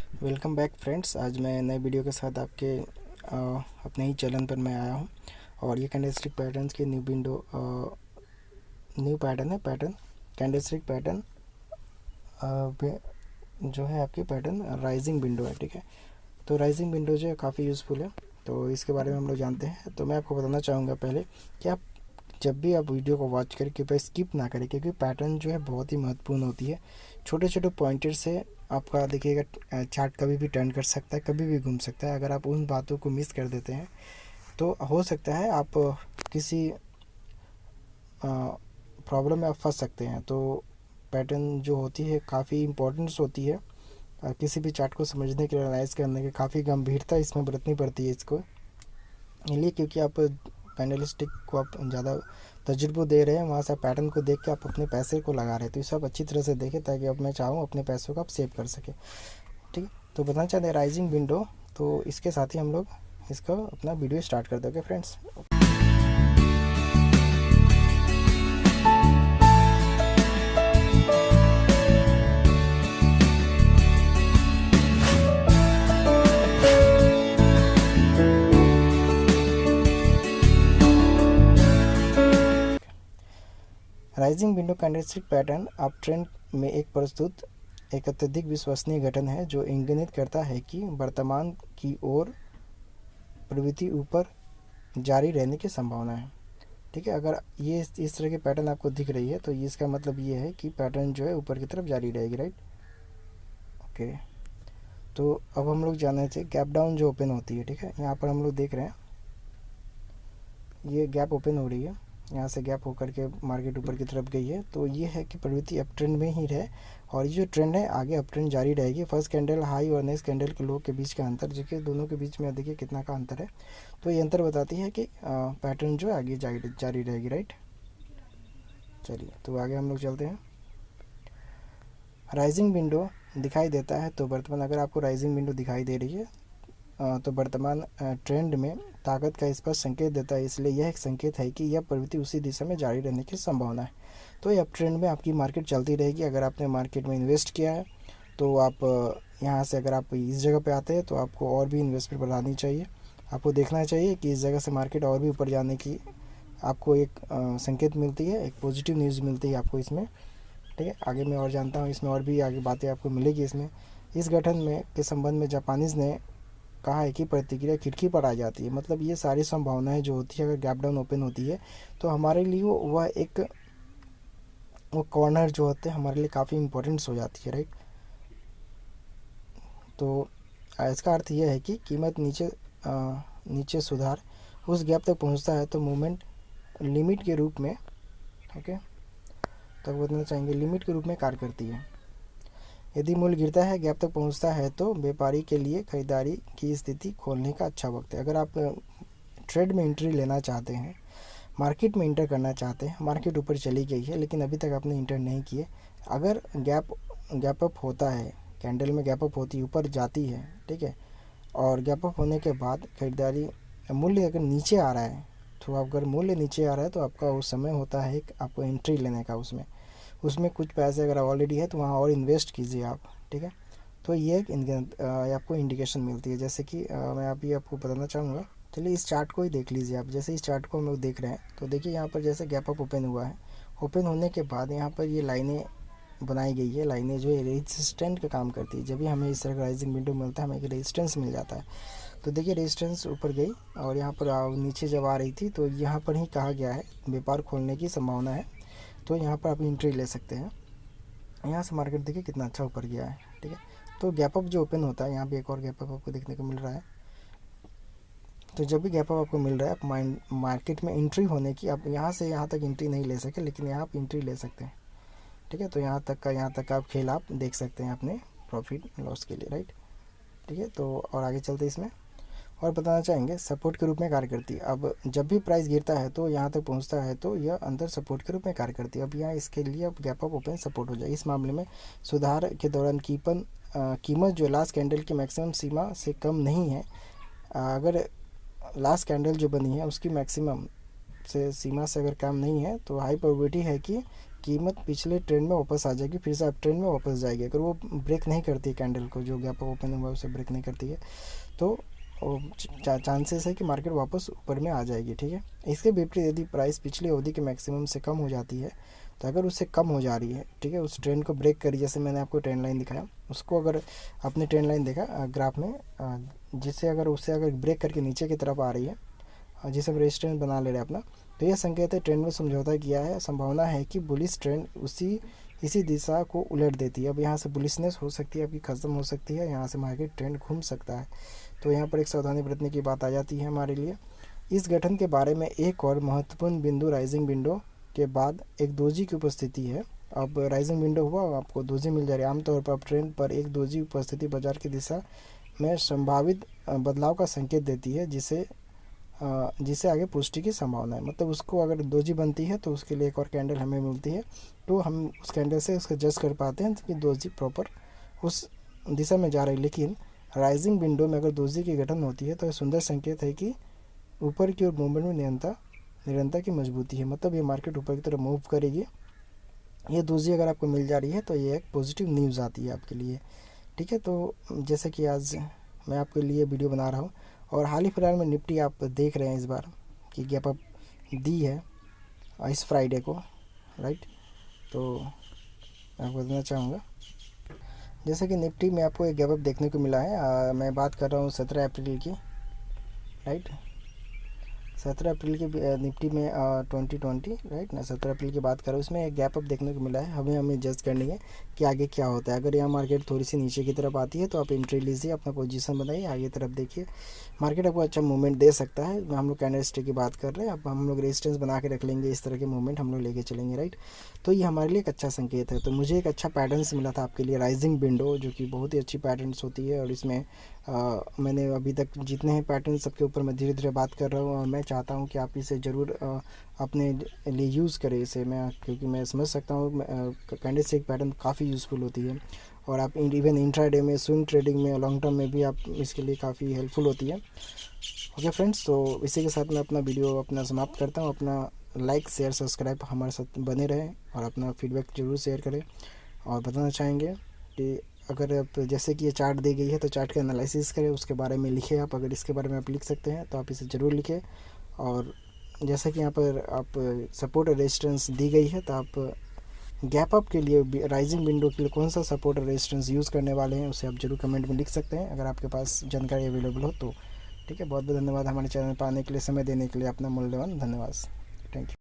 Welcome back friends. आज मैं नए वीडियो के साथ आपके अपने ही चैनल पर मैं आया हूं और ये कैंडलस्टिक पैटर्न्स की न्यू पैटर्न है। कैंडलस्टिक पैटर्न जो है आपकी पैटर्न राइजिंग विंडो है। ठीक है, तो राइजिंग विंडो जो है काफ़ी यूज़फुल है, तो इसके बारे में हम लोग जानते हैं। तो मैं आपको बताना चाहूँगा पहले कि आप जब भी आप वीडियो को वॉच करें कृपया स्किप ना करें, क्योंकि पैटर्न जो है बहुत ही महत्वपूर्ण होती है। छोटे छोटे पॉइंटर से आपका देखिएगा चार्ट कभी भी टर्न कर सकता है, कभी भी घूम सकता है। अगर आप उन बातों को मिस कर देते हैं तो हो सकता है आप किसी प्रॉब्लम में आप फंस सकते हैं। तो पैटर्न जो होती है काफ़ी इम्पोर्टेंस होती है, किसी भी चार्ट को समझने के लिए, एनालाइज करने के काफ़ी गंभीरता इसमें बरतनी पड़ती है इसको लिए, क्योंकि आप कैंडलस्टिक को आप ज़्यादा तजुर्बा दे रहे हैं, वहाँ से पैटर्न को देख के आप अपने पैसे को लगा रहे हैं। तो इसे आप अच्छी तरह से देखें ताकि अब मैं चाहूँ अपने पैसों को आप सेव कर सकें। ठीक है, तो बताना चाहते हैं राइजिंग विंडो, तो इसके साथ ही हम लोग इसका अपना वीडियो स्टार्ट कर दोगे friends. Rising window candlestick pattern up trend में एक अत्यधिक विश्वसनीय गठन है जो इंगित करता है कि वर्तमान की ओर प्रवृत्ति ऊपर जारी रहने की संभावना है। ठीक है, अगर ये इस तरह के पैटर्न आपको दिख रही है तो इसका मतलब ये है कि पैटर्न जो है ऊपर की तरफ जारी रहेगी, राइट। ओके, तो अब हम लोग जाने थे गैप डाउन जो ओपन होती है। ठीक है, यहाँ पर हम लोग देख रहे हैं ये गैप ओपन हो रही है, यहाँ से गैप होकर के मार्केट ऊपर की तरफ गई है। तो ये है कि प्रवृत्ति अप ट्रेंड में ही रहे और ये जो ट्रेंड है आगे अप ट्रेंड जारी रहेगी। फर्स्ट कैंडल हाई और नेक्स्ट कैंडल के लो के बीच का अंतर, देखिए दोनों के बीच में देखिए कितना का अंतर है। तो ये अंतर बताती है कि पैटर्न जो है आगे जारी रहेगी, राइट। चलिए, तो आगे हम लोग चलते हैं। राइजिंग विंडो दिखाई देता है तो वर्तमान, अगर आपको राइजिंग विंडो दिखाई दे रही है तो वर्तमान ट्रेंड में ताकत का स्पष्ट संकेत देता है, इसलिए यह एक संकेत है कि यह प्रवृत्ति उसी दिशा में जारी रहने की संभावना है। तो ये अप ट्रेंड में आपकी मार्केट चलती रहेगी। अगर आपने मार्केट में इन्वेस्ट किया है तो आप यहाँ से अगर आप इस जगह पे आते हैं तो आपको और भी इन्वेस्टमेंट बढ़ानी चाहिए। आपको देखना चाहिए कि इस जगह से मार्केट और भी ऊपर जाने की आपको एक संकेत मिलती है, एक पॉजिटिव न्यूज़ मिलती है आपको इसमें। ठीक है, आगे मैं और जानता हूँ, इसमें और भी आगे बातें आपको मिलेगी। इसमें इस गठन में के संबंध में जापानीज़ ने कहा है कि प्रतिक्रिया खिड़की पर आ जाती है। मतलब ये सारी संभावनाएं जो होती है, अगर गैप डाउन ओपन होती है तो हमारे लिए वो कॉर्नर जो होते हैं हमारे लिए काफ़ी इंपॉर्टेंट हो जाती है, राइट। तो इसका अर्थ यह है कि कीमत नीचे सुधार उस गैप तक पहुंचता है तो मूवमेंट लिमिट के रूप में, ओके, तो बताना चाहेंगे लिमिट के रूप में कार्य करती है। यदि मूल्य गिरता है, गैप तक पहुंचता है, तो व्यापारी के लिए खरीदारी की स्थिति खोलने का अच्छा वक्त है। अगर आप ट्रेड में एंट्री लेना चाहते हैं, मार्केट में इंटर करना चाहते हैं, मार्केट ऊपर चली गई है लेकिन अभी तक आपने इंटर नहीं किए, अगर गैप अप होता है, कैंडल में गैप अप होती है, ऊपर जाती है, ठीक है, और गैप अप होने के बाद खरीदारी मूल्य अगर नीचे आ रहा है, तो अगर मूल्य नीचे आ रहा है तो आपका उस समय होता है आपको एंट्री लेने का। उसमें कुछ पैसे अगर ऑलरेडी है तो वहाँ और इन्वेस्ट कीजिए आप। ठीक है, तो ये आपको इंडिकेशन मिलती है। जैसे कि मैं अभी आपको बताना चाहूँगा, चलिए इस चार्ट को ही देख लीजिए आप। जैसे इस चार्ट को हम लोग देख रहे हैं तो देखिए यहाँ पर जैसे गैप अप ओपन हुआ है, ओपन होने के बाद यहाँ पर ये लाइनें बनाई गई है। लाइनें जो है रेजिस्टेंट का काम करती है। जब भी हमें इस तरह का राइजिंग विंडो मिलता है हमें एक रेजिस्टेंस मिल जाता है। तो देखिए रेजिस्टेंस ऊपर गई और यहाँ पर नीचे जब आ रही थी तो यहाँ पर ही कहा गया है व्यापार खोलने की संभावना है, तो यहाँ पर आप एंट्री ले सकते हैं। यहाँ से मार्केट देखिए कितना अच्छा ऊपर गया है। ठीक है, तो गैप अप जो ओपन होता है, यहाँ भी एक और गैप अप आपको देखने को मिल रहा है। तो जब भी गैप अप आपको मिल रहा है, आप मार्केट में एंट्री होने की, आप यहाँ से यहाँ तक एंट्री नहीं ले सके लेकिन यहाँ आप एंट्री ले सकते हैं। ठीक है, तो यहाँ तक का आप खेल आप देख सकते हैं अपने प्रॉफिट लॉस के लिए, राइट। ठीक है, तो और आगे चलते इसमें और बताना चाहेंगे सपोर्ट के रूप में कार्य करती है। अब जब भी प्राइस गिरता है तो यहाँ तक पहुँचता है तो यह अंदर सपोर्ट के रूप में कार्य करती है। अब यहाँ इसके लिए अब गैप अप ओपन सपोर्ट हो जाए। इस मामले में सुधार के दौरान कीमत जो लास्ट कैंडल की मैक्सिमम सीमा से कम नहीं है, अगर लास्ट कैंडल जो बनी है उसकी मैक्सिमम से सीमा से अगर कम नहीं है तो हाई प्रोबेबिलिटी है कि कीमत पिछले ट्रेंड में वापस आ जाएगी, फिर से अप ट्रेंड में वापस जाएगी। अगर वो ब्रेक नहीं करती है कैंडल को, जो गैप ओपन हुआ उसे ब्रेक नहीं करती है, तो चांसेस है कि मार्केट वापस ऊपर में आ जाएगी। ठीक है, इसके विपरीत यदि प्राइस पिछली अवधि के मैक्सिमम से कम हो जाती है, तो अगर उससे कम हो जा रही है, ठीक है, उस ट्रेंड को ब्रेक करी, जैसे मैंने आपको ट्रेंड लाइन दिखाया, उसको अगर आपने ट्रेंड लाइन देखा ग्राफ में, जिससे अगर उससे अगर ब्रेक करके नीचे की तरफ आ रही है, जिसे हम रेजिस्टेंस बना ले रहे हैं अपना, तो यह संकेत है ट्रेंड में समझौता किया है। संभावना है कि बुलिश ट्रेंड इसी दिशा को उलट देती है। अब यहाँ से बुलिशनेस हो सकती है, आपकी ख़त्म हो सकती है, यहाँ से मार्केट ट्रेंड घूम सकता है। तो यहाँ पर एक सावधानी बरतने की बात आ जाती है हमारे लिए। इस गठन के बारे में एक और महत्वपूर्ण बिंदु राइजिंग विंडो के बाद एक दोजी की उपस्थिति है। अब राइजिंग विंडो हुआ, आपको दोजी मिल जा रही है। आमतौर पर अब ट्रेंड पर एक दोजी उपस्थिति बाजार की दिशा में संभावित बदलाव का संकेत देती है, जिसे आगे पुष्टि की संभावना है। मतलब उसको अगर दोजी बनती है तो उसके लिए एक और कैंडल हमें मिलती है, तो हम उस कैंडल से उसको जज कर पाते हैं कि दोजी प्रॉपर उस दिशा में जा रही है। लेकिन राइजिंग विंडो में अगर दोजी की गठन होती है तो यह सुंदर संकेत है कि ऊपर की ओर मूवमेंट में निरंतर की मजबूती है। मतलब ये मार्केट ऊपर की तरफ मूव करेगी। ये दोजी अगर आपको मिल जा रही है तो ये एक पॉजिटिव न्यूज़ आती है आपके लिए। ठीक है, तो जैसे कि आज मैं आपके लिए वीडियो बना रहा हूँ, और हाल ही फिलहाल में निफ्टी आप देख रहे हैं इस बार कि गैप अप दी है इस फ्राइडे को, राइट। तो मैं आपको बताना चाहूँगा, जैसे कि निफ्टी में आपको एक गैप अप देखने को मिला है। मैं बात कर रहा हूँ 17 अप्रैल की, राइट। 17 अप्रैल की निफ्टी में 2020, राइट ना, 17 अप्रैल की बात करो, उसमें एक गैप अप देखने को मिला है। हमें जज करनी है कि आगे क्या होता है। अगर यहाँ मार्केट थोड़ी सी नीचे की तरफ आती है तो आप एंट्री लीजिए, अपना पोजीशन बनाइए, आगे तरफ देखिए, मार्केट आपको अच्छा मूवमेंट दे सकता है। हम लोग कैंडल स्टिक की बात कर रहे हैं, अब हम लोग रेजिस्टेंस बना के रख लेंगे, इस तरह के मूवमेंट हम लोग लेके चलेंगे, राइट। तो ये हमारे लिए एक अच्छा संकेत है। तो मुझे एक अच्छा पैटर्न्स मिला था आपके लिए, राइजिंग विंडो, जो कि बहुत ही अच्छी पैटर्न्स होती है। और इसमें मैंने अभी तक जितने हैं पैटर्न सबके ऊपर मैं धीरे धीरे बात कर रहा हूँ, और मैं चाहता हूँ कि आप इसे ज़रूर अपने लिए यूज़ करें इसे, क्योंकि मैं समझ सकता हूँ कैंडल स्टिक पैटर्न काफ़ी यूज़फुल होती है, और आप इवन इंट्राडे में, स्विंग ट्रेडिंग में, लॉन्ग टर्म में भी आप इसके लिए काफ़ी हेल्पफुल होती है। ओके फ्रेंड्स, तो इसी के साथ मैं अपना वीडियो समाप्त करता हूँ। अपना लाइक, शेयर, सब्सक्राइब हमारे साथ बने रहें, और अपना फीडबैक ज़रूर शेयर करें। और बताना चाहेंगे कि अगर आप, जैसे कि ये चार्ट दी गई है, तो चार्ट का एनालिसिस करें, उसके बारे में लिखें आप। अगर इसके बारे में आप लिख सकते हैं तो आप इसे ज़रूर लिखें। और जैसा कि यहाँ पर आप सपोर्ट और रेजिस्टेंस दी गई है, तो आप गैप अप के लिए, राइजिंग विंडो के लिए कौन सा सपोर्ट और रेजिस्टेंस यूज़ करने वाले हैं, उसे आप जरूर कमेंट में लिख सकते हैं, अगर आपके पास जानकारी अवेलेबल हो तो। ठीक है, बहुत बहुत धन्यवाद हमारे चैनल पर आने के लिए, समय देने के लिए, अपना मूल्यवान धन्यवाद। Thank you.